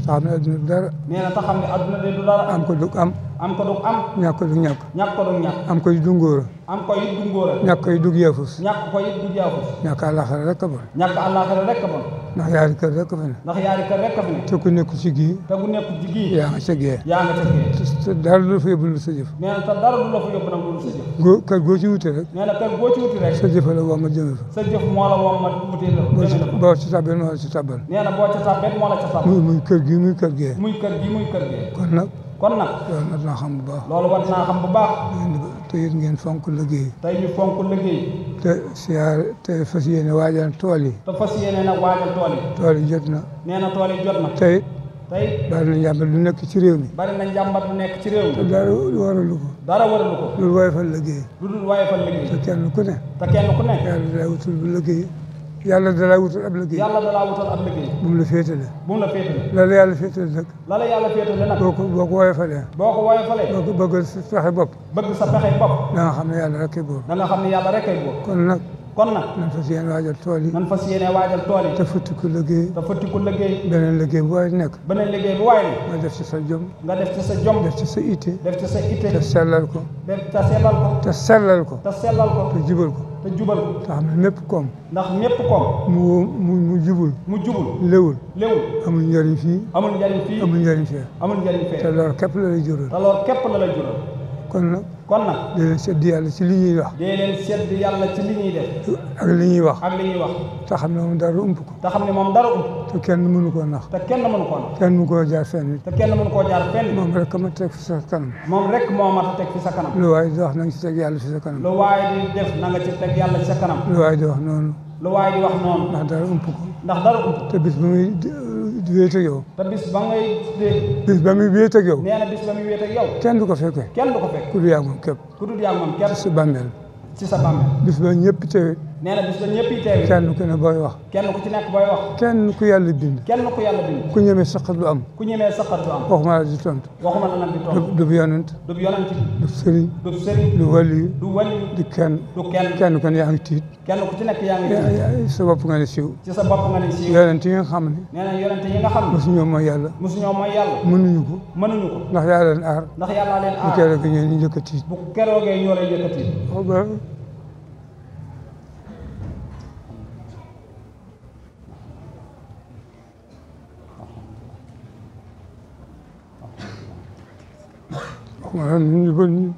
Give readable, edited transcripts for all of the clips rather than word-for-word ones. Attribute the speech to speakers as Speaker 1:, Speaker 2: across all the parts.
Speaker 1: xam ne adduna du dara.
Speaker 2: nee na te xam ne adduna de du dara.
Speaker 1: am ko du am.
Speaker 2: am ko du am.
Speaker 1: ñàkk ko du ñàkk.
Speaker 2: ñàkk ko du ñàkk.
Speaker 1: am ko du ngóora.
Speaker 2: am ko it du ngóora.
Speaker 1: ñàkk ko du yeefus.
Speaker 2: ñàkk ko it du jaafus.
Speaker 1: ñàkk àllaaxira rek a bon.
Speaker 2: ñàkk àllaaxira rek a bon.
Speaker 1: ndax yaari kër rek a fa ne.
Speaker 2: ndax yaari kër rek a fi ne.
Speaker 1: te ku nekk ci gii.
Speaker 2: te ku nekk ci gii.
Speaker 1: yaa nga ca gee.
Speaker 2: yaa nga ca gee.
Speaker 1: te dara du la fa yóbbu lu sa jëf.
Speaker 2: nee na te dara du la fa yóbbu nag lu sa jëf.
Speaker 1: kër goo ci wute rek.
Speaker 2: nee na kër goo ci wuti rek.
Speaker 1: sa jëf la woo ma jëme fa.
Speaker 2: sa jëf moo la woo ma wuti la.
Speaker 1: boo ci tàbbee moo la ci tàbbal.
Speaker 2: nee na boo ca tàbbee moo la ca tàbbal.
Speaker 1: muy kër gi muy kër gee.
Speaker 2: muy kër gi muy kër gee.
Speaker 1: kon nag.
Speaker 2: kon nag.
Speaker 1: loolu mat naa xam bu baax.
Speaker 2: loolu war naa xam bu baax.
Speaker 1: te it ngeen fonk liggéey.
Speaker 2: tey ñu fonk liggéey.
Speaker 1: te siyaare te fas yéene waajal tool yi.
Speaker 2: te fas yéene nag waajal tool yi.
Speaker 1: tool yi jot na.
Speaker 2: nee na tool yi jot na.
Speaker 1: tey.
Speaker 2: tey.
Speaker 1: bari na njàmbat lu nekk ci réew mi.
Speaker 2: bari na njàmbat lu nekk ci réew mi.
Speaker 1: te dara waralu ko.
Speaker 2: dara waralu ko.
Speaker 1: loolu woyofal liggéey.
Speaker 2: lu dul woyofal liggéey.
Speaker 1: te kenn ku ne.
Speaker 2: te kenn ku ne.
Speaker 1: yàlla dalaa wutul bu liggéey. yàlla dalaa wutal ab liggéey.
Speaker 2: yàlla dalaa wutal ab liggéey.
Speaker 1: bu mu la féetale.
Speaker 2: bu mu la féetale.
Speaker 1: la la yàlla féetale nag.
Speaker 2: la la yàlla féetale nag.
Speaker 1: boo ko woyofalee.
Speaker 2: boo ko woyofalee.
Speaker 1: boo ko bëgg sa pexe bopp.
Speaker 2: bëgg sa pexe bopp.
Speaker 1: da nga xam ne yàlla rek kay buur.
Speaker 2: da nga xam ne yàlla rek kay buur.
Speaker 1: kon nag.
Speaker 2: kon nag.
Speaker 1: nan fas yéene waajal tool yi.
Speaker 2: nan fas yéene waajal tool yi.
Speaker 1: te futti ko liggéey.
Speaker 2: te futti ko liggéey.
Speaker 1: beneen liggéey bu waay nekk.
Speaker 2: beneen liggéey bu waay nekk.
Speaker 1: nga def ci sa jom.
Speaker 2: nga def ci sa jom.
Speaker 1: def ci sa itte.
Speaker 2: def ci sa itte.
Speaker 1: te sellal ko.
Speaker 2: te sellal ko.
Speaker 1: te sellal ko.
Speaker 2: te sellal ko.
Speaker 1: te jubal ko.
Speaker 2: te jubal ko.
Speaker 1: te xam ne mépp koom.
Speaker 2: ndax mépp koom.
Speaker 1: mu jubul.
Speaker 2: mu jubul.
Speaker 1: léwul.
Speaker 2: léwul.
Speaker 1: amul njëriñ fii.
Speaker 2: amul njëriñ fii.
Speaker 1: amul njëriñ fee.
Speaker 2: amul njëriñ fee.
Speaker 1: te loolu képp la lay jural.
Speaker 2: te loolu képp la lay jural.
Speaker 1: kon nag.
Speaker 2: kon nag.
Speaker 1: dee leen sedd yàlla ci li ñuy wax.
Speaker 2: dee leen sedd yàlla ci li ñuy def.
Speaker 1: ak li ñuy wax.
Speaker 2: ak li ñuy wax.
Speaker 1: te xam ne moom dara ump ko.
Speaker 2: te xam ne moom dara ump.
Speaker 1: te kenn mënu koo nax.
Speaker 2: te kenn mënu koo nax.
Speaker 1: kenn mënu koo jaar fenn.
Speaker 2: te kenn mënu koo jaar fenn.
Speaker 1: moom rek ma teg fi sa kanam.
Speaker 2: moom rek moo mat a teg fi sa kanam.
Speaker 1: lu waay di wax na nga ci teg yàlla fi sa kanam.
Speaker 2: lu waay di def na nga ci teg yàlla ci sa kanam.
Speaker 1: lu waay di wax noonu.
Speaker 2: lu waay di wax noonu.
Speaker 1: ndax dara ump ko.
Speaker 2: ndax dara ump.
Speaker 1: te bis ba muy wéet ak yow.
Speaker 2: te bis ba ngay dee.
Speaker 1: bis ba muy wéet ak yow.
Speaker 2: nee na bis ba muy wéet ak yow.
Speaker 1: kenn du ko fekkee.
Speaker 2: kenn du ko fekk.
Speaker 1: ku du yàgg moom képp.
Speaker 2: ku dul yàgg moom képp.
Speaker 1: ci sa bàmmeel.
Speaker 2: ci sa bàmmeel.
Speaker 1: bis ba ñëpp teewee.
Speaker 2: nee na bis ba ñëpp yi teewee.
Speaker 1: kenn ku ne booy wax.
Speaker 2: kenn ku ci nekk booy wax.
Speaker 1: kenn ku yàlla bind.
Speaker 2: kenn ku yàlla bind.
Speaker 1: ku ñemee saqat lu am.
Speaker 2: ku ñemee saqat du am.
Speaker 1: waxuma la di tontu.
Speaker 2: waxuma la nag di tontu.
Speaker 1: du yonent.
Speaker 2: du yonent.
Speaker 1: du sëriñ.
Speaker 2: du sëriñ.
Speaker 1: du wali.
Speaker 2: du wali.
Speaker 1: du kenn.
Speaker 2: du kenn.
Speaker 1: kenn ku ne yaa ngi tiit.
Speaker 2: kenn ku ci nekk yaa ngi
Speaker 1: sa bopp nga ne siiw.
Speaker 2: ci sa bopp nga ne siiw.
Speaker 1: yonent yi nga xam ne.
Speaker 2: nee na yonent yi nga xam ne.
Speaker 1: mosuñoo mooy yàlla.
Speaker 2: mosuñoo mooy yàlla.
Speaker 1: mënuñu ko.
Speaker 2: mënuñu ko.
Speaker 1: ndax yàlla leen aar.
Speaker 2: ndax yàlla leen aar.
Speaker 1: bu keroog ñoo ñu njëkk a tiit.
Speaker 2: bu keroogee ñoo lay njëkk a tiit.
Speaker 1: waaw ñun ñu bëri ñu.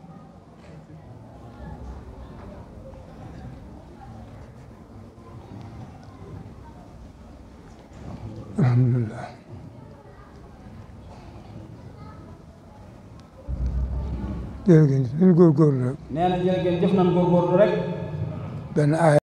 Speaker 1: alhamdulilah. jërëjëf nañu góorgóorlu rek.
Speaker 2: nee na jërëjëf nañu góorgóorlu rek.
Speaker 1: benn aaya